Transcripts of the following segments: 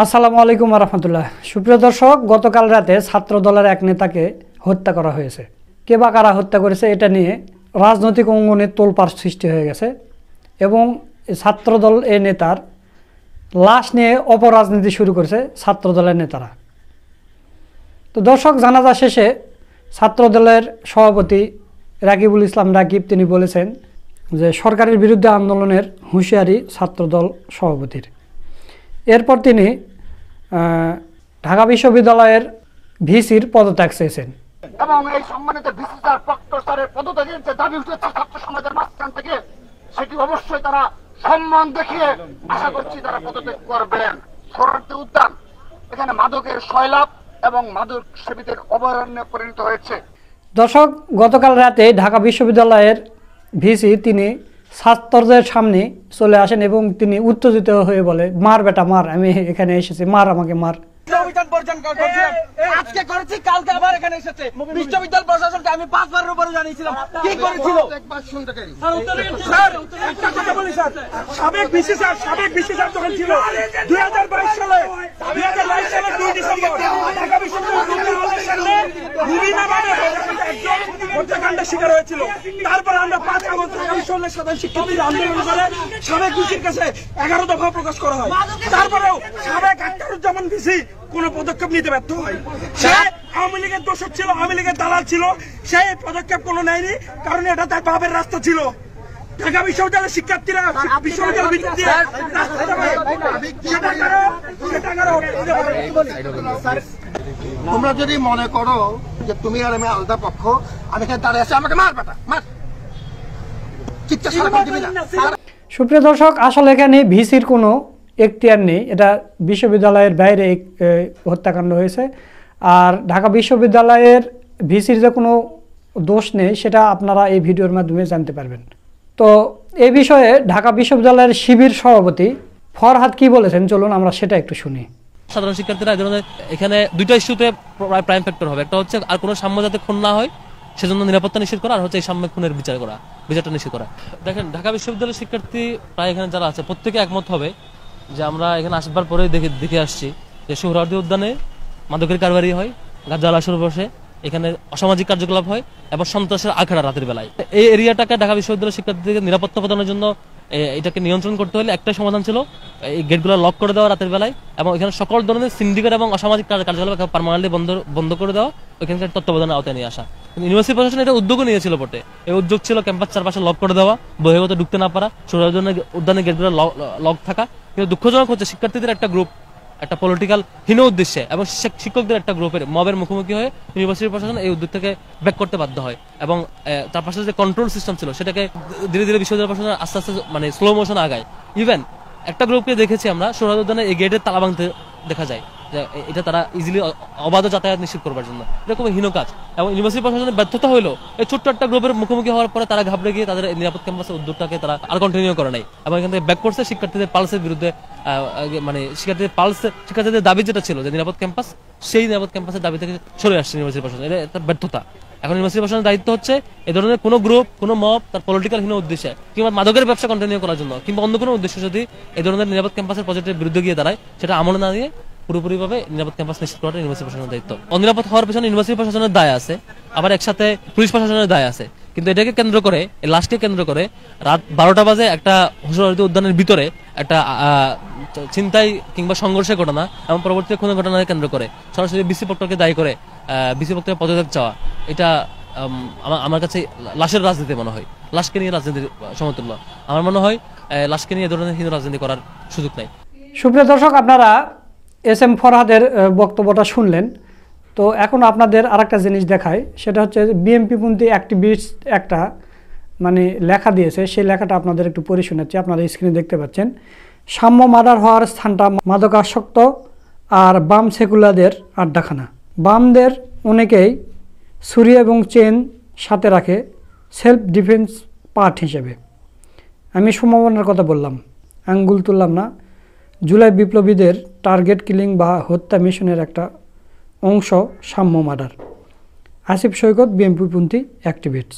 আসসালামু আলাইকুম রহমতুল্লাহ। সুপ্রিয় দর্শক, গতকাল রাতে ছাত্র দলের এক নেতাকে হত্যা করা হয়েছে। কে বা কারা হত্যা করেছে এটা নিয়ে রাজনৈতিক অঙ্গনে তোলপাড় সৃষ্টি হয়ে গেছে এবং ছাত্রদল এই নেতার লাশ নিয়ে অপরাজনীতি শুরু করেছে ছাত্র দলের নেতারা। তো দর্শক, জানাজা শেষে ছাত্রদলের সভাপতি রাকিবুল ইসলাম রাকিব তিনি বলেছেন যে সরকারের বিরুদ্ধে আন্দোলনের হুঁশিয়ারি ছাত্রদল সভাপতির। এরপর তিনি ঢাকা বিশ্ববিদ্যালয়ের ভিসির পদত্যাগ চেয়েছেন এবং এই সম্মানিত ভিসি স্যার প্রক্টর স্যারের পদত্যাগের যে দাবি উঠেছে ছাত্র সমাজের মাঝখান থেকে, সেটি অবশ্যই তারা সম্মান দেখিয়ে আশা করছি তারা পদত্যাগ করবেন। সোহরাওয়ার্দী উদ্যান এখানে মাদকের সয়লাভ এবং মাদক সেবীদের অভয়ারণ্যে পরিণত হয়েছে। দর্শক, গতকাল রাতে ঢাকা বিশ্ববিদ্যালয়ের ভিসি তিনি ছাত্রদের সামনে চলে আসেন এবং তিনি উত্তেজিত হয়ে বলে, মার বেটা মার, আমি এখানে এসেছি, মার, আমাকে মার। আজকে করেছি, কালকে আবার এখানে এসেছে। বিশ্ববিদ্যালয় প্রশাসনকে আমি 5 বারের উপরে জানিয়েছিলাম কি করেছিল। সাবেক ভিসি স্যার যখন ছিল 2022 সালে 2 ডিসেম্বর ঢাকা বিশ্ববিদ্যালয়ের সামনে রুবিনাবাদে একজন হত্যাকাণ্ডের শিকার হয়েছিল। তারপর আমরা 5 আগস্ট ঢাকা বিশ্ববিদ্যালয়ের সাধারণ শিক্ষার্থীরা আন্দোলন করে সাবেক ভিসির কাছে 11 দফা প্রকাশ করা হয়। তারপরেও সাবেক আখতারুজ্জামান ভিসি কোন পদক্ষেপ নিতে ব্যর্থ হয়। সে আওয়ামী লীগের দোষক ছিল, আওয়ামী লীগের দালাল ছিল, সে পদক্ষেপ কোনো নেয়নি, কারণ এটা তার বাপের রাস্তা ছিল। ঢাকা বিশ্ববিদ্যালয়ের শিক্ষার্থীরা বিশ্ববিদ্যালয়ের ভিত্তিতে তোমরা যদি মনে করো যে তুমি আর আমি আলাদা পক্ষ, আমি এখানে দাঁড়িয়ে আছি, আমাকে মার বেটা মার, চিৎকার সারা দিবি না। সুপ্রিয় দর্শক, আসলে এখানে ভিসির কোনো এখতিয়ার নেই, এটা বিশ্ববিদ্যালয়ের বাইরে হত্যাকাণ্ড হয়েছে। আর ঢাকা বিশ্ববিদ্যালয়ের ভিসির যে কোনো দোষ নেই সেটা আপনারা এই ভিডিওর মাধ্যমে জানতে পারবেন। তো এই বিষয়ে ঢাকা বিশ্ববিদ্যালয়ের শিবির সভাপতি ফরহাদ কি বলেছেন, চলুন আমরা সেটা একটু শুনি। সাধারণ শিক্ষার্থীরা এখানে দুইটা ইস্যুতে প্রাইম ফ্যাক্টর হবে। একটা হচ্ছে আর কোনো সাম্য যাতে খুন না হয় সেজন্য নিরাপত্তা নিশ্চিত করা, আর হচ্ছে এই সাম্য খুনের বিচারটা নিশ্চিত করা। দেখেন, ঢাকা বিশ্ববিদ্যালয়ের শিক্ষার্থী প্রায় এখানে যারা আছে প্রত্যেকে একমত হবে যে আমরা এখানে আসবার পরে দেখে আসছি যে সোহরাওয়ার্দী উদ্যানে মাদকের কারবারি হয়, গাঁজা আসর বসে, এখানে অসামাজিক কার্যকলাপ হয় এবং সন্ত্রাসের আখড়া রাতের বেলায়। এই এরিয়াটাকে ঢাকা বিশ্ববিদ্যালয়ের শিক্ষার্থীদের নিরাপত্তা প্রদানের জন্য এটাকে নিয়ন্ত্রণ করতে হলে একটাই সমাধান ছিল, এই গেটগুলো লক করে দেওয়া রাতের বেলায় এবং এখানে সকল ধরনের সিন্ডিকেট এবং অসামাজিক কার্যকলাপ পার্মানেন্টলি বন্ধ করে দেওয়া, ওইখানকার তত্ত্বাবধানের আওতায় নিয়ে আসা। কিন্তু ইউনিভার্সিটি প্রশাসন এটা উদ্যোগও নিয়েছিল বটে। এই উদ্যোগ ছিল ক্যাম্পাস চারপাশে লক করে দেওয়া, বহির্গত ঢুকতে না পারা, সোহরাওয়ার্দী উদ্যানের গেটগুলো লক থাকা। কিন্তু দুঃখজনক হচ্ছে শিক্ষার্থীদের একটা গ্রুপ একটা পলিটিক্যাল হীন উদ্দেশ্যে এবং শিক্ষকদের একটা গ্রুপের মবের মুখোমুখি হয়ে ইউনিভার্সিটি প্রশাসন এই উদ্যোগ থেকে ব্যাক করতে বাধ্য হয় এবং তার পাশে যে কন্ট্রোল সিস্টেম ছিল সেটাকে ধীরে ধীরে বিশ্ববিদ্যালয় প্রশাসন আস্তে আস্তে মানে স্লো মোশন আগায়। ইভেন একটা গ্রুপকে দেখেছি আমরা সোহরাওয়ার্দী উদ্যানে এই গেটের তালা ভাঙতে দেখা যায়, যে এটা তারা ইজিলি অবাধ যাতায়াত নিশ্চিত করবার জন্য। এটা খুব হীন কাজ এবং ইউনিভার্সিটি প্রশাসনের ব্যর্থতা হলো এই ছোট্ট একটা গ্রুপের মুখোমুখি হওয়ার পরে তারা ঘাবড়ে গিয়ে তাদের নিরাপদ ক্যাম্পাসের উদ্যোগটাকে তারা আর কন্টিনিউ করে নাই এবং এখান থেকে ব্যাক করছে শিক্ষার্থীদের পালসের বিরুদ্ধে। মানে শিক্ষার্থীদের দাবি যেটা ছিল যে নিরাপদ ক্যাম্পাস, সেই নিরাপদ ক্যাম্পাসের দাবি থেকে সরে আসছে ইউনিভার্সিটি প্রশাসন। এটা একটা ব্যর্থতা। এখন ইউনিভার্সিটি প্রশাসনের দায়িত্ব হচ্ছে এই ধরনের কোনো গ্রুপ, কোনো মব তার পলিটিক্যাল হীন উদ্দেশ্যে কিংবা মাদকের ব্যবসা কন্টিনিউ করার জন্য কিংবা অন্য কোনো উদ্দেশ্যে যদি এই ধরনের নিরাপদ ক্যাম্পাসের প্রজেক্টের বিরুদ্ধে গিয়ে দাঁড়ায়, সেটা আমলে না নিয়ে পুরোপুরিভাবে নিরাপদ ক্যাম্পাস নিশ্চিত করাটা ইউনিভার্সিটি প্রশাসনের দায়িত্ব। অনিরাপদ হওয়ার পেছনে ইউনিভার্সিটি প্রশাসনের দায় আছে, আবার একসাথে পুলিশ প্রশাসনের দায় আছে। কিন্তু এটাকে কেন্দ্র করে, এই লাশকে কেন্দ্র করে রাত 12টা বাজে একটা সোহরাওয়ার্দী উদ্যানের ভিতরে একটা ছিনতাই কিংবা সংঘর্ষের ঘটনা এবং পরবর্তী খুনের ঘটনাকে কেন্দ্র করে সরাসরি বিসি প্রক্টরকে দায়ী করে বিসি প্রক্টরের পদত্যাগ চাওয়া, এটা আমার কাছে লাশের রাজনীতি মনে হয়, লাশকে নিয়ে রাজনীতির সমতুল্য। আমার মনে হয় লাশকে নিয়ে এ ধরনের হীন রাজনীতি করার সুযোগ নাই। সুপ্রিয় দর্শক, আপনারা এস.এম. ফরহাদের বক্তব্যটা শুনলেন। তো এখন আপনাদের আরেকটা জিনিস দেখায়, সেটা হচ্ছে বিএনপিপন্থী অ্যাক্টিভিস্ট একটা মানে লেখা দিয়েছে, সেই লেখাটা আপনাদের একটু পড়ে শোনাচ্ছি। আপনারা স্ক্রিনে দেখতে পাচ্ছেন, সাম্য মার্ডার হওয়ার স্থানটা মাদকাসক্ত আর বাম সেকুলারদের আড্ডাখানা। বামদের অনেকেই ছুরি এবং চেন সাথে রাখে সেলফ ডিফেন্স পার্ট হিসেবে। আমি সম্ভাবনার কথা বললাম, আঙ্গুল তুললাম না। জুলাই বিপ্লবীদের টার্গেট কিলিং বা হত্যা মিশনের একটা অংশ সাম্য মার্ডার। আসিফ সৈকত, বিএনপিপন্থী অ্যাক্টিভিস্ট।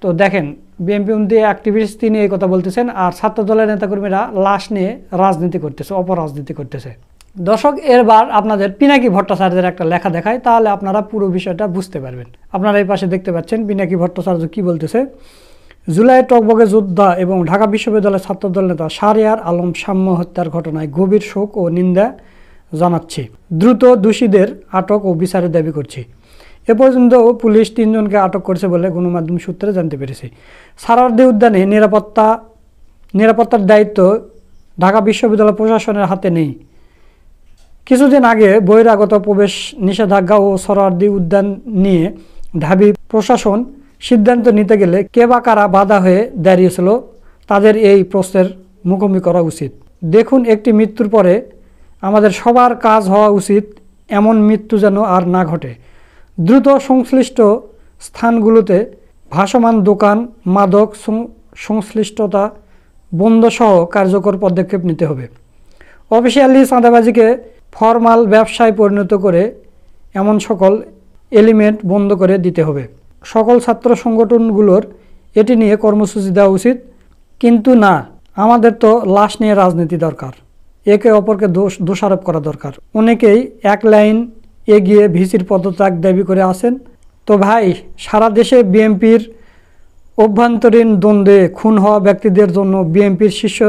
তো দেখেন, বিএনপিপন্থী অ্যাক্টিভিস্ট তিনি এই কথা বলতেছেন, আর ছাত্র দলের নেতাকর্মীরা লাশ নিয়ে রাজনীতি করতেছে, অপরাজনীতি করতেছে। দর্শক, এবার আপনাদের পিনাকি ভট্টাচার্যের একটা লেখা দেখায়, তাহলে আপনারা পুরো বিষয়টা বুঝতে পারবেন। আপনারা এই পাশে দেখতে পাচ্ছেন পিনাকি ভট্টাচার্য কি বলতেছে। জুলাই টকবগে যোদ্ধা এবং ঢাকা বিশ্ববিদ্যালয়ের ছাত্রদল নেতা শাহরিয়ার আলম সাম্য হত্যার ঘটনায় গভীর শোক ও নিন্দা জানাচ্ছি। দ্রুত দোষীদের আটক ও বিচারের দাবি করছি। এ পর্যন্ত পুলিশ 3 জনকে আটক করেছে বলে গণমাধ্যম সূত্রে জানতে পেরেছি। সোহরাওয়ার্দী উদ্যানে নিরাপত্তার দায়িত্ব ঢাকা বিশ্ববিদ্যালয় প্রশাসনের হাতে নেই। কিছুদিন আগে বহিরাগত প্রবেশ নিষেধাজ্ঞা ও সোহরাওয়ার্দী উদ্যান নিয়ে ঢাবি প্রশাসন সিদ্ধান্ত নিতে গেলে কে বা কারা বাধা হয়ে দাঁড়িয়েছিল, তাদের এই প্রশ্নের মুখোমুখি করা উচিত। দেখুন, একটি মৃত্যুর পরে আমাদের সবার কাজ হওয়া উচিত এমন মৃত্যু যেন আর না ঘটে। দ্রুত সংশ্লিষ্ট স্থানগুলোতে ভাসমান দোকান, মাদক সংশ্লিষ্টতা বন্ধসহ কার্যকর পদক্ষেপ নিতে হবে। অফিসিয়ালি চাঁদাবাজিকে ফরমাল ব্যবসায় পরিণত করে এমন সকল এলিমেন্ট বন্ধ করে দিতে হবে। সকল ছাত্র সংগঠনগুলোর এটি নিয়ে কর্মসূচি দেওয়া উচিত। কিন্তু না, আমাদের তো লাশ নিয়ে রাজনীতি দরকার, একে অপরকে দোষারোপ করা দরকার। অনেকেই এক লাইন এগিয়ে ভিসির পদত্যাগ দাবি করে আসেন। তো ভাই, সারা দেশে বিএনপির অভ্যন্তরীণ দ্বন্দ্বে খুন হওয়া ব্যক্তিদের জন্য বিএনপির শীর্ষ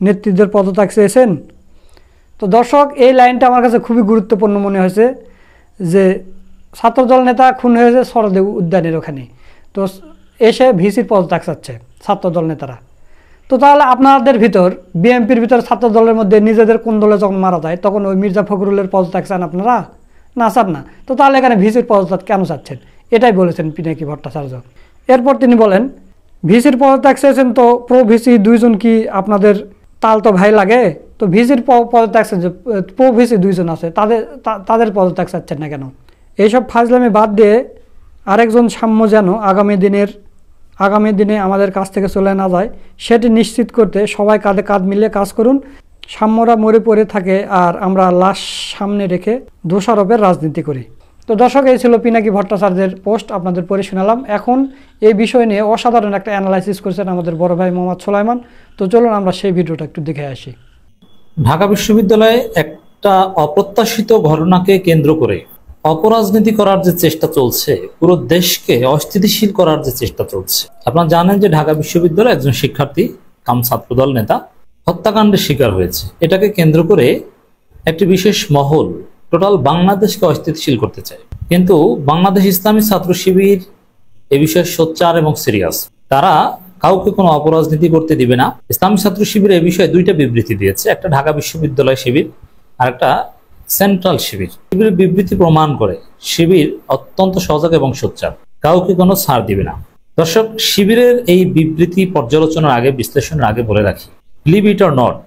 নেতৃত্বের পদত্যাগ চেয়েছেন? তো দর্শক, এই লাইনটা আমার কাছে খুবই গুরুত্বপূর্ণ মনে হয়েছে যে ছাত্রদল নেতা খুন হয়েছে সোহরাওয়ার্দী উদ্যানের ওখানে, তো এসে ভিসির পদত্যাগ চাচ্ছে ছাত্রদল নেতারা। তো তাহলে আপনাদের ভিতর, বিএনপির ভিতর ছাত্রদলের মধ্যে নিজেদের কোন দলে যখন মারা যায় তখন ওই মির্জা ফখরুলের পদত্যাগ চান আপনারা? না, চান না। তো তাহলে এখানে ভিসির পদত্যাগ কেন চাচ্ছেন? এটাই বলেছেন পিনাকি ভট্টাচার্য। এরপর তিনি বলেন, ভিসির পদত্যাগ চেয়েছেন, তো প্রো ভিসি 2 জন কি আপনাদের তাল তো ভাই লাগে? তো ভিসির পদত্যাগ চাচ্ছে, প্রো ভিসি 2 জন আছে, তাদের পদত্যাগ চাচ্ছেন না কেন? এইসব ফাজলামি বাদ দিয়ে আরেকজন সাম্য যেন আগামী দিনে আমাদের কাছ থেকে চলে না যায় সেটি নিশ্চিত করতে সবাই কাঁধে কাঁধ মিলিয়ে কাজ করুন। সাম্যরা মরে পড়ে থাকে আর আমরা লাশ সামনে রেখে দোষারোপের রাজনীতি করি। তো দর্শক, এই ছিল পিনাকি ভট্টাচার্যের পোস্ট, আপনাদের পড়ে শোনালাম। এখন এই বিষয় নিয়ে অসাধারণ একটা অ্যানালাইসিস করেছেন আমাদের বড় ভাই মোহাম্মদ সোলাইমান। তো চলুন আমরা সেই ভিডিওটা একটু দেখে আসি। ঢাকা বিশ্ববিদ্যালয়ে একটা অপ্রত্যাশিত ঘটনাকে কেন্দ্র করে অপরাজনীতি করার যে চেষ্টা চলছে, পুরো দেশকে অস্থিতিশীল করার যে চেষ্টা চলছে। আপনারা জানেন যে ঢাকা বিশ্ববিদ্যালয়ে একজন শিক্ষার্থী কাম ছাত্রদল নেতা হত্যাকাণ্ডের শিকার হয়েছে। এটাকে কেন্দ্র করে একটি বিশেষ মহল টোটাল বাংলাদেশকে অস্থিতিশীল করতে চায়। কিন্তু বাংলাদেশ ইসলামী ছাত্র শিবির এ বিষয়ে সোচ্চার এবং সিরিয়াস। তারা কাউকে কোনো অপরাজনীতি করতে দিবে না। ইসলামী ছাত্র শিবির এ বিষয়ে 2টা বিবৃতি দিয়েছে, একটা ঢাকা বিশ্ববিদ্যালয় শিবির আর একটা সেন্ট্রাল শিবির। শিবিরের বিবৃতি প্রমাণ করে শিবির অত্যন্ত সজাগ এবং সোচ্চার, কাউকে কোনো ছাড় দিবে না। দর্শক, শিবিরের এই বিবৃতি পর্যালোচনার আগে, বিশ্লেষণের আগে বলে রাখি, লিভ ইট অর নট,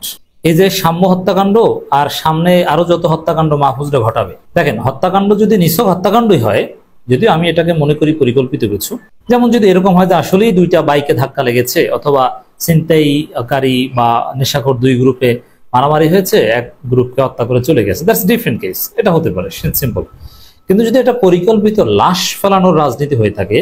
এই যে সাম্য হত্যাকাণ্ড আর সামনে আরো যত হত্যাকাণ্ড মাহফুজরা ঘটাবে, দেখেন হত্যাকাণ্ড যদি নিছক হত্যাকাণ্ডই হয়, যদিও আমি এটাকে মনে করি পরিকল্পিত কিছু, যেমন যদি এরকম হয় যে আসলেই 2টা বাইকে ধাক্কা লেগেছে অথবা ছিনতাইকারী বা নেশাখোর 2 গ্রুপে মারামারি হয়েছে, এক গ্রুপকে হত্যা করে চলে গেছে, দ্যাটস ডিফারেন্ট কেস, এটা হতে পারে, সিম্পল। কিন্তু যদি এটা পরিকল্পিত লাশ ফেলানোর রাজনীতি হয়ে থাকে,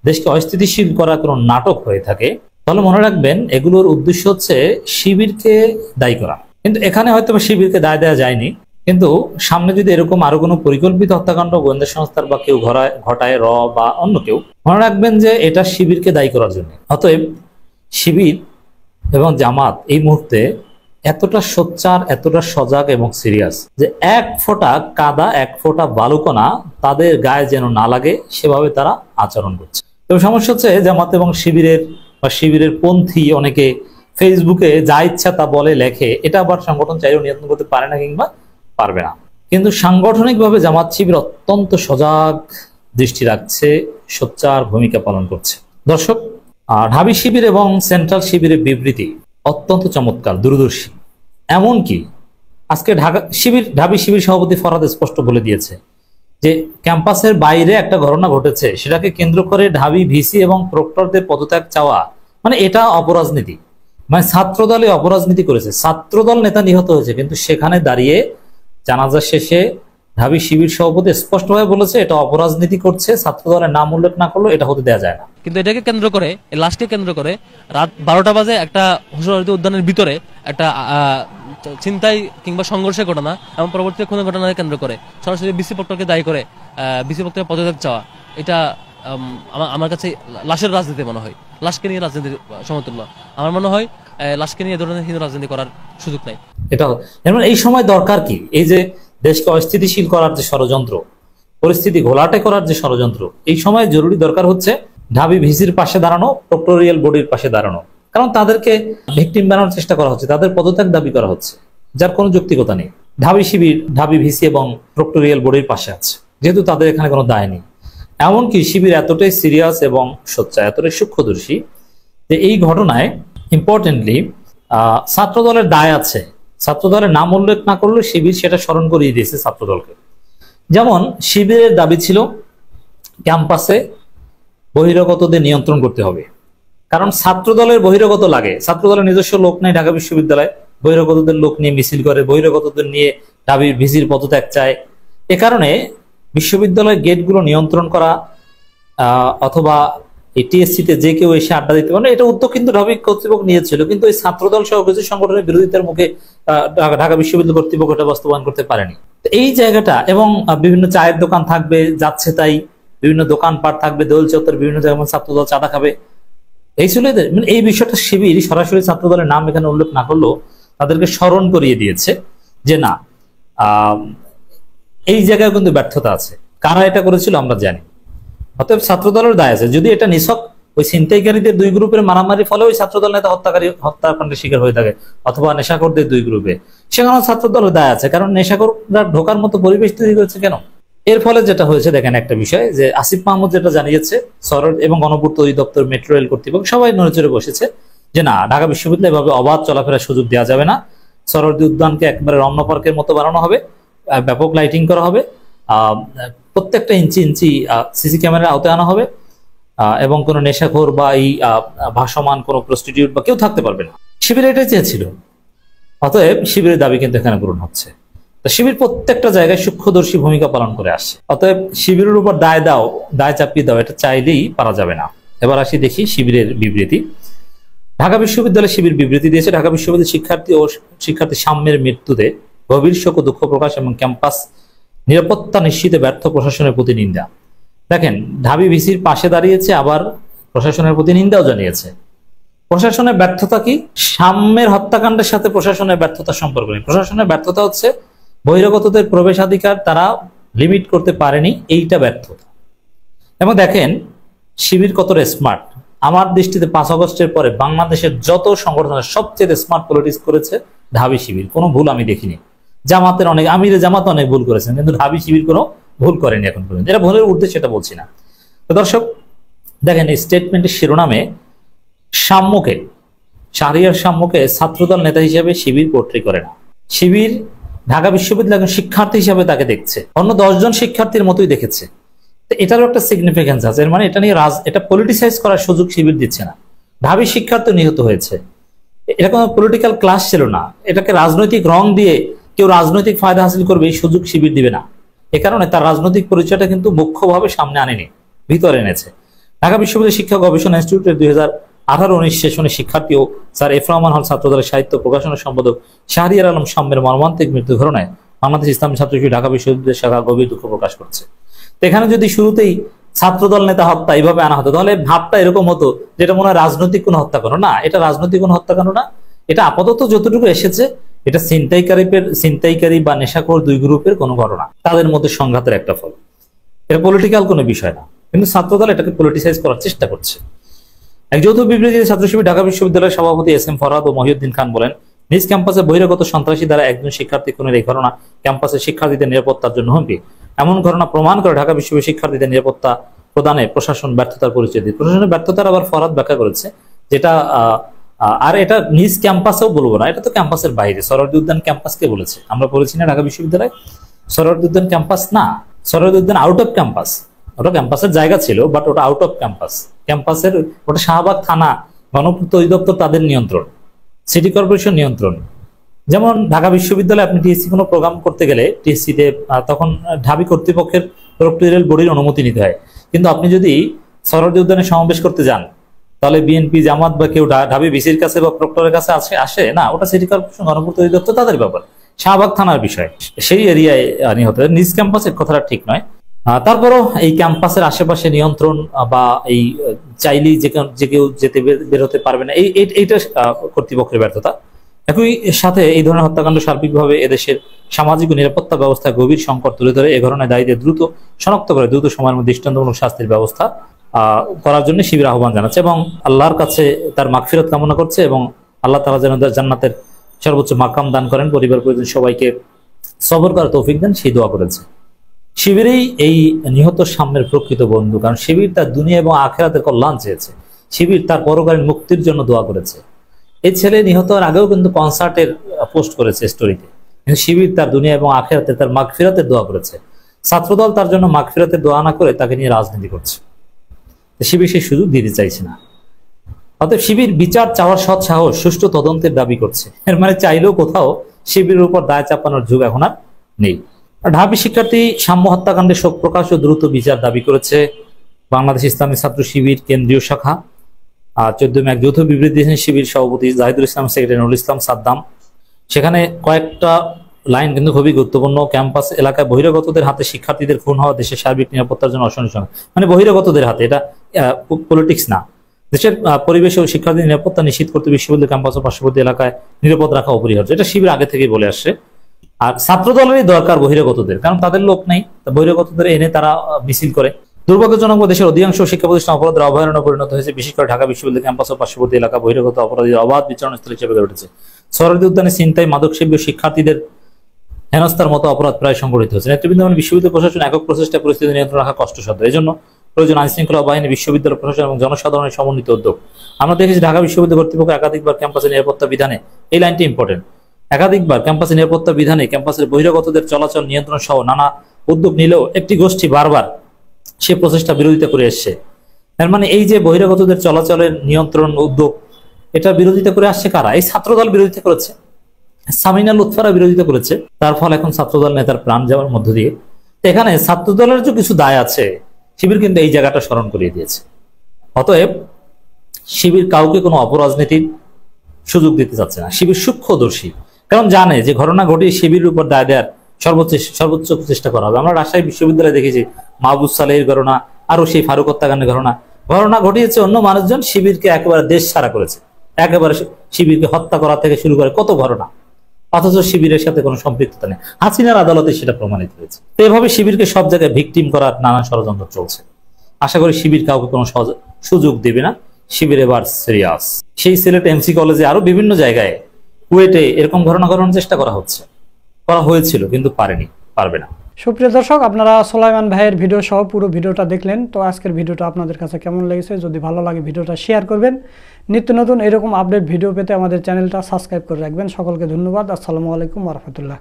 দেশকে অস্থিতিশীল করা কোনো নাটক হয়ে থাকে, তাহলে মনে রাখবেন এগুলোর উদ্দেশ্য হচ্ছে শিবিরকে দায়ী করা। কিন্তু এখানে হয়তো শিবিরকে দায় দেওয়া যায়নি, কিন্তু সামনে যদি এরকম আরো কোনো পরিকল্পিত হত্যাকাণ্ড গোয়েন্দা সংস্থার বা কেউ ঘটায়, র বা অন্য কেউ, মনে রাখবেন যে এটা শিবিরকে দায়ী করার জন্য। অতএব শিবির এবং জামাত এই মুহূর্তে এতটা সোচ্চার, এতটা সজাগ এবং সিরিয়াস যে এক ফোঁটা কাদা, এক ফোঁটা বালুকণা তাদের গায়ে যেন না লাগে সেভাবে তারা আচরণ করছে। তবে সমস্যা হচ্ছে জামাত এবং শিবিরের পন্থী অনেকে ফেসবুকে যা ইচ্ছা তা বলে, লেখে, এটা আবার সংগঠন চাইলেও নিয়ন্ত্রণ করতে পারে না কিংবা পারবে না। কিন্তু সাংগঠনিকভাবে জামাত শিবির অত্যন্ত সজাগ দৃষ্টি রাখছে, সোচ্চার ভূমিকা পালন করছে। দর্শক, ঢাবি শিবির এবং সেন্ট্রাল শিবিরের বিবৃতি অত্যন্ত চমৎকার, দূরদর্শী। এমনকি আজকে ঢাবি শিবির সভাপতি ফরহাদ স্পষ্ট বলে দিয়েছে যে ক্যাম্পাসের বাইরে একটা ঘটনা ঘটেছে, সেটাকে কেন্দ্র করে ঢাবি ভিসি এবং প্রক্টরদের পদত্যাগ চাওয়া, মানে এটা অপরাজনীতি, মানে ছাত্রদলে অপরাজনীতি করেছে। ছাত্রদল নেতা নিহত হয়েছে, কিন্তু সেখানে দাঁড়িয়ে জানাজা শেষে ঢাবি শিবির সভাপতি স্পষ্টভাবে বলেছে এটা অপরাজনীতি করছে, ছাত্র দলের নাম উল্লেখ না করলে এটা হতে দেওয়া যায় না। কিন্তু এটাকে কেন্দ্র করে, এই লাশকে কেন্দ্র করে রাত 12টা বাজে একটা হোসেন উদ্যানের ভিতরে একটা ছিনতাই কিংবা সংঘর্ষের ঘটনা এবং পরবর্তী খুনের ঘটনাকে কেন্দ্র করে সরাসরি বিসি প্রক্টরকে দায়ী করে বিসি প্রক্টরের পদত্যাগ চাওয়া, এটা আমার কাছে লাশের রাজনীতি মনে হয়, লাশকে নিয়ে রাজনীতির সমতুল্য। আমার মনে হয় লাশকে নিয়ে ধরনের হীন রাজনীতি করার সুযোগ নাই। এটা যেমন এই সময় দরকার কি, এই যে দেশকে অস্থিতিশীল করার যে ষড়যন্ত্র, পরিস্থিতি ঘোলাটে করার যে ষড়যন্ত্র, এই সময় জরুরি দরকার হচ্ছে ঢাবি ভিসির পাশে দাঁড়ানো, প্রক্টোরিয়াল বডির পাশে দাঁড়ানো। কারণ তাদেরকে ভিকটিম বানানোর চেষ্টা করা হচ্ছে, তাদের পদত্যাগ দাবি করা হচ্ছে, যার কোনো যৌক্তিকতা নেই। ঢাবি শিবির, ঢাবি ভিসি এবং প্রক্টোরিয়াল বডির পাশে আছে, যেহেতু তাদের এখানে কোনো দায় নেই। এমনকি শিবির এতটাই সিরিয়াস এবং সোচ্চার, এতটাই সূক্ষ্মদর্শী যে এই ঘটনায় ইম্পর্টেন্টলি ছাত্র দলের দায় আছে। ছাত্র দলের নাম উল্লেখ না করলে শিবির সেটা স্মরণ করিয়ে দিয়েছে ছাত্র দলকে। যেমন শিবিরের দাবি ছিল ক্যাম্পাসে বহিরাগতদের নিয়ন্ত্রণ করতে হবে, কারণ ছাত্র দলের বহিরাগত লাগে, ছাত্র দলের নিজস্ব লোক নেই ঢাকা বিশ্ববিদ্যালয়ে, বহিরাগতদের লোক নিয়ে মিছিল করে, বহিরাগতদের নিয়ে ঢাবির ভিসির পদত্যাগ চায়। এ কারণে বিশ্ববিদ্যালয়ের গেটগুলো নিয়ন্ত্রণ করা অথবা এই টিএসসিতে যে কেউ এসে আড্ডা দিতে পারে, এটা উদ্যোগ কিন্তু ঢাবি কর্তৃপক্ষ নিয়েছিল, কিন্তু এই ছাত্রদল সহ কিছু সংগঠনের বিরোধিতার মুখে ঢাকা বিশ্ববিদ্যালয় কর্তৃপক্ষ এটা বাস্তবায়ন করতে পারেনি। এই জায়গাটা এবং বিভিন্ন চায়ের দোকান থাকবে যাচ্ছে তাই, বিভিন্ন দোকানপাট থাকবে, দোল চত্বর বিভিন্ন জায়গায় ছাত্রদল চাঁদা খাবে, এই ছিল মানে এই বিষয়টা শিবির সরাসরি ছাত্রদলের নাম এখানে উল্লেখ না করলেও তাদেরকে স্মরণ করিয়ে দিয়েছে যে না, এই জায়গায় কিন্তু ব্যর্থতা আছে। কারা এটা করেছিল আমরা জানি, অতএব ছাত্রদলের দায় আছে। যদি এটা নিছক ওই ছিনতাইকারীদের দুই গ্রুপের মারামারির ফলে ওই ছাত্রদল নেতা হত্যাকাণ্ডের শিকার হয়ে থাকে অথবা নেশাখোরদের দুই গ্রুপে, সেখানেও ছাত্রদলের দায় আছে, কারণ নেশাখোররা ঢোকার মতো পরিবেশ তৈরি করেছে কেন। এর ফলে যেটা হয়েছে দেখেন একটা বিষয়, যে আসিফ মাহমুদ যেটা জানিয়েছে সরকার এবং গণপূর্ত অধিদপ্তর, মেট্রো রেল কর্তৃপক্ষ সবাই নড়েচড়ে বসেছে যে না, ঢাকা বিশ্ববিদ্যালয় এভাবে অবাধ চলাফেরার সুযোগ দেওয়া যাবে না। সরোয়ার্দী উদ্যানকে একেবারে রমনা পার্কের মতো বানানো হবে, ব্যাপক লাইটিং করা হবে, প্রত্যেকটা ইঞ্চি ইঞ্চি সিসি ক্যামেরার আওতায় আনা হবে এবং কোনো নেশাখোর বা এই ভাসমান কোনো প্রস্টিটিউট বা কেউ থাকতে পারবে না। শিবির এটাই চেয়েছিল, অতএব শিবিরের দাবি কিন্তু এখানে পূরণ হচ্ছে। তো শিবির প্রত্যেকটা জায়গায় সূক্ষ্মদর্শী ভূমিকা পালন করে আসছে, অতএব শিবিরের উপর দায় চাপিয়ে দাও এটা চাইলেই পারা যাবে না। এবার আসি দেখি শিবিরের বিবৃতি। ঢাকা বিশ্ববিদ্যালয় শিবির বিবৃতি দিয়েছে, ঢাকা বিশ্ববিদ্যালয় শিক্ষার্থী সাম্যের মৃত্যুতে গভীর শোক ও দুঃখ প্রকাশ এবং ক্যাম্পাস নিরাপত্তা নিশ্চিতে ব্যর্থ প্রশাসনের প্রতি নিন্দা। দেখেন, ঢাবি ভিসির পাশে দাঁড়িয়েছে, আবার প্রশাসনের প্রতি নিন্দাও জানিয়েছে। প্রশাসনের ব্যর্থতা কি? সাম্যের হত্যাকাণ্ডের সাথে প্রশাসনের ব্যর্থতার সম্পর্ক নেই। প্রশাসনের ব্যর্থতা হচ্ছে বহিরাগতদের প্রবেশাধিকার তারা লিমিট করতে পারেনি, এইটা ব্যর্থতা। এবং দেখেন শিবির কতটা স্মার্ট। আমার দৃষ্টিতে 5 আগস্টের পরে বাংলাদেশের যত সংগঠনের সবচেয়ে স্মার্ট পলিটিক্স করেছে ঢাবি শিবির, কোনো ভুল আমি দেখিনি। জামাতের অনেক আমিরে জামাত অনেক ভুল করেছেন, কিন্তু ঢাবি শিবির কোনো ভুল করেনি এখন পর্যন্ত। এটা ভুলের ঊর্ধ্বে সেটা বলছি না। তো দর্শক দেখেন, এই স্টেটমেন্টের শিরোনামে সাম্যকে, শাহরিয়ার সাম্যকে ছাত্রদল নেতা হিসেবে শিবির পোর্ট্রে করে না। শিবির ঢাকা বিশ্ববিদ্যালয়ের শিক্ষার্থী হিসেবে তাকে দেখছে, অন্য 10 জন শিক্ষার্থীর মতোই দেখেছে। তো এটারও একটা সিগনিফিকেন্স আছে, এর মানে এটা নিয়ে এটা পলিটিসাইজ করার সুযোগ শিবির দিচ্ছে না। ঢাবি শিক্ষার্থী নিহত হয়েছে, এটা কোনো পলিটিক্যাল ক্লাস ছিল না, এটাকে রাজনৈতিক রং দিয়ে কেউ রাজনৈতিক ফায়দা হাসিল করবে এই সুযোগ শিবির দিবে না। এ কারণে তার রাজনৈতিক পরিচয়টা কিন্তু মুখ্যভাবে সামনে আনেনি, ভিতরে এনেছে। ঢাকা বিশ্ববিদ্যালয় শিক্ষা গবেষণা ইনস্টিটিউটের 2018-19 সেশনে শিক্ষার্থী ও স্যার এফ রহমান হল ছাত্রদলের সাহিত্য প্রকাশনা সম্পাদক শাহরিয়ার আলম সাম্যের মর্মান্তিক মৃত্যু ঘটনায় বাংলাদেশ ইসলামী ছাত্র শিবির ঢাকা বিশ্ববিদ্যালয় শাখা গভীর দুঃখ প্রকাশ করছে। তো এখানে যদি শুরুতেই ছাত্রদল নেতা হত্যা এইভাবে আনা হতো, তাহলে ভাবটা এরকম হতো যেটা মনে হয় রাজনৈতিক কোনো হত্যাকাণ্ড। না, এটা রাজনৈতিক কোনো হত্যাকাণ্ড না। এটা আপাতত যতটুকু এসেছে, এটা ছিনতাইকারী বা নেশাখোর দুই গ্রুপের কোনো ঘটনা, তাদের মধ্যে সংঘাতের একটা ফল। এটা পলিটিক্যাল কোনো বিষয় না, কিন্তু ছাত্রদল এটাকে পলিটিসাইজ করার চেষ্টা করছে। এক যৌথ বিবৃতিতে ছাত্র শিবির ঢাকা বিশ্ববিদ্যালয়ের সভাপতি এস এম ফরহাদ ও মহিউদ্দিন খান বলেন, নিজ ক্যাম্পাসে বহিরাগত সন্ত্রাসী দ্বারা একজন শিক্ষার্থী খুনের এই ঘটনা ক্যাম্পাসের শিক্ষার্থীদের নিরাপত্তার জন্য হুমকি। এমন ঘটনা প্রমাণ করে ঢাকা বিশ্ববিদ্যালয়ের শিক্ষার্থীদের নিরাপত্তা প্রদানে প্রশাসন ব্যর্থতার পরিচয় দিয়ে। প্রশাসনের ব্যর্থতার আবার ফরহাদ ব্যাখ্যা করেছে যেটা আর এটা নিজ ক্যাম্পাসেও বলবো না, এটা তো ক্যাম্পাসের বাইরে। সরোয়ার্দী উদ্যান ক্যাম্পাসকে বলেছে, আমরা বলেছি না ঢাকা বিশ্ববিদ্যালয় সরোয়ার্দী উদ্যান ক্যাম্পাস না, সরোয়ার্দী উদ্যান আউট অফ ক্যাম্পাস। ওটা ক্যাম্পাসের জায়গা ছিল, বাট ওটা আউট অফ ক্যাম্পাস। ক্যাম্পাসের ওটা শাহবাগ থানা, গণপূর্ত অধিদপ্তর তাদের নিয়ন্ত্রণ, সিটি কর্পোরেশন নিয়ন্ত্রণ, যেমন ঢাকা বিশ্ববিদ্যালয়ে আপনি টিএসসি কোনো প্রোগ্রাম করতে গেলে টিএসসিতে তখন ঢাবি কর্তৃপক্ষের প্রক্টোরিয়াল বডির অনুমতি নিতে হয়, কিন্তু আপনি যদি সরোয়ার্দী উদ্যানে সমাবেশ করতে যান তাহলে বিএনপি জামাত বা কেউ ঢাবি বিসির কাছে বা প্রক্টরের কাছে আসে না, ওটা সিটি কর্পোরেশন গণপূর্ত অধিদপ্তর তাদের ব্যাপার, শাহবাগ থানার বিষয়, সেই এরিয়ায় নিহত। নিজ ক্যাম্পাসের কথাটা ঠিক নয়। তারপরও এই ক্যাম্পাসের আশেপাশে নিয়ন্ত্রণ বা এই চাইলেই যে কেউ যেতে বের হতে পারবে না, এইটা কর্তৃপক্ষের ব্যর্থতা। একই সাথে এই ধরনের হত্যাকাণ্ড সার্বিকভাবে এদেশের সামাজিক ও নিরাপত্তা ব্যবস্থায় গভীর সংকট তুলে ধরে এ ধরনের দায়ীদের দ্রুত শনাক্ত করে দ্রুত সময়ের মধ্যে দৃষ্টান্তমূলক শাস্তির ব্যবস্থা করার জন্য শিবির আহ্বান জানাচ্ছে এবং আল্লাহর কাছে তার মাগফিরাত কামনা করছে এবং আল্লাহ তাআলা যেন জান্নাতের সর্বোচ্চ মাকাম দান করেন, পরিবার পরিজন সবাইকে সবর করার তৌফিক দেন, সেই দোয়া করেছে। শিবিরেই এই নিহত সামনের প্রকৃত বন্ধু, কারণ শিবির তার দুনিয়া এবং আখিরাতের কল্যাণ চেয়েছে, শিবির তার পরকালীন মুক্তির জন্য দোয়া করেছে। এই ছেলে নিহত হওয়ার আগেও কিন্তু কনসার্টের পোস্ট করেছে স্টোরিতে, কিন্তু শিবির তার দুনিয়া এবং আখিরাতে তার মাগফিরাতের দোয়া করেছে। ছাত্রদল তার জন্য মাগফিরাতের দোয়া না করে তাকে নিয়ে রাজনীতি করছে, শিবির সেই সুযোগ দিতে চাইছে না। অতএব শিবির বিচার চাওয়ার সৎ সাহস, সুষ্ঠু তদন্তের দাবি করছে। এর মানে চাইলেও কোথাও শিবিরের উপর দায় চাপানোর যুগ এখন আর নেই। ঢাবি শিক্ষার্থী সাম্য হত্যাকাণ্ডে শোক প্রকাশ ও দ্রুত বিচার দাবি করেছে বাংলাদেশ ইসলামী ছাত্র শিবির কেন্দ্রীয় শাখা। 14 মে এক যৌথ বিবৃতি দিয়েছেন শিবির সভাপতি জাহিদুল ইসলাম, সেক্রেটারি নুরুল ইসলাম সাদ্দাম। সেখানে কয়েকটা লাইন কিন্তু খুবই গুরুত্বপূর্ণ। ক্যাম্পাস এলাকায় বহিরাগতদের হাতে শিক্ষার্থীদের খুন হওয়া দেশের সার্বিক নিরাপত্তার জন্য অসহনীয়, মানে বহিরাগতদের হাতে, এটা পলিটিক্স না, দেশের পরিবেশ ও শিক্ষার্থীদের নিরাপত্তা নিশ্চিত করতে বিশ্ববিদ্যালয় ক্যাম্পাস ও পার্শ্ববর্তী এলাকায় নিরাপদ রাখা অপরিহার্য, এটা শিবির আগে থেকেই বলে আসছে। আর ছাত্র দলেরই দরকার বহিরাগতদের, কারণ তাদের লোক নেই, বহিরাগতদের এনে তারা মিছিল করে। দুর্ভাগ্যজনক দেশের অধিকাংশ শিক্ষা প্রতিষ্ঠান অপরাধের অভয়ারণ্য পরিণত হয়েছে, বিশেষ করে ঢাকা বিশ্ববিদ্যালয় ক্যাম্পাস ও পার্শ্ববর্তী এলাকা বহিরাগত অপরাধীর অবাধ বিচরণস্থল হিসেবে গড়ে উঠেছে। সরোয়ার্দী উদ্যানে ছিনতাই, মাদকসেবী ও শিক্ষার্থীদের হেনস্থার মতো অপরাধ প্রায় সংঘটিত হচ্ছে। নেতৃবৃন্দ বিশ্ববিদ্যালয় প্রশাসন একক প্রচেষ্টা পরিস্থিতি নিয়ন্ত্রণ রাখা কষ্টসাধ্য, এই জন্য প্রয়োজন আইন শৃঙ্খলা বাহিনী, বিশ্ববিদ্যালয় প্রশাসন এবং জনসাধারণের সমন্বিত উদ্যোগ। আমরা দেখেছি ঢাকা বিশ্ববিদ্যালয় কর্তৃপক্ষ একাধিকবার ক্যাম্পাসের নিরাপত্তা বিধানে, এই লাইনটি ইম্পর্টেন্ট, একাধিকবার ক্যাম্পাসের নিরাপত্তা বিধানে ক্যাম্পাসের বহিরাগতদের চলাচল নিয়ন্ত্রণ সহ নানা উদ্যোগ নিলেও একটি গোষ্ঠী বারবার সে প্রচেষ্টা বিরোধিতা করে এসছে। এর মানে এই যে বহিরাগতদের চলাচলের নিয়ন্ত্রণ উদ্যোগ, এটা বিরোধিতা করে আসছে কারা? এই ছাত্রদল বিরোধিতা করেছে, সামিনা লুৎফারা বিরোধিতা করেছে, তার ফলে এখন ছাত্রদল নেতার প্রাণ যাওয়ার মধ্য দিয়ে। এখানে ছাত্রদলের যে কিছু দায় আছে, শিবির কিন্তু এই জায়গাটা স্মরণ করিয়ে দিয়েছে। অতএব শিবির কাউকে কোনো অপরাজনীতির সুযোগ দিতে চাচ্ছে না, শিবির সূক্ষ্মদর্শী, কারণ জানে যে ঘটনা ঘটিয়ে শিবিরের উপর দায় দেওয়ার সর্বোচ্চ চেষ্টা করা হবে। আমরা রাজশাহী বিশ্ববিদ্যালয়ে দেখেছি মাহবুব সালেহের ঘটনা, আরো সেই ফারুক হত্যাকাণ্ডের ঘটনা ঘটিয়েছে অন্য মানুষজন, শিবিরকে একেবারে দেশ ছাড়া করেছে, একেবারে শিবিরকে হত্যা করা থেকে শুরু করে কত ঘটনা, অথচ শিবিরের সাথে কোনো সম্পৃক্ততা নেই। হাসিনার আদালতে সেটা প্রমাণিত হয়েছে। তো এভাবে শিবিরকে সব জায়গায় ভিকটিম করার নানা ষড়যন্ত্র চলছে। আশা করি শিবির কাউকে কোনো সুযোগ দেবে না। শিবির এবার সিরিয়াস। সেই সিলেট এমসি কলেজে আরো বিভিন্ন জায়গায়, কুয়েটে এরকম ঘটনা ঘটানোর চেষ্টা করা হয়েছিল, কিন্তু পারবে না। সুপ্রিয় দর্শক, আপনারা সোলাইমান ভাইয়ের ভিডিও সহ পুরো ভিডিওটা দেখলেন। তো আজকের ভিডিওটা আপনাদের কাছে কেমন লেগেছে? যদি ভালো লাগে ভিডিওটা শেয়ার করবেন। নিত্য নতুন এরকম আপডেট ভিডিও পেতে আমাদের চ্যানেলটা সাবস্ক্রাইব করে রাখবেন। সকলকে ধন্যবাদ। আসসালামু আলাইকুম ওয়া রাহমাতুল্লাহ।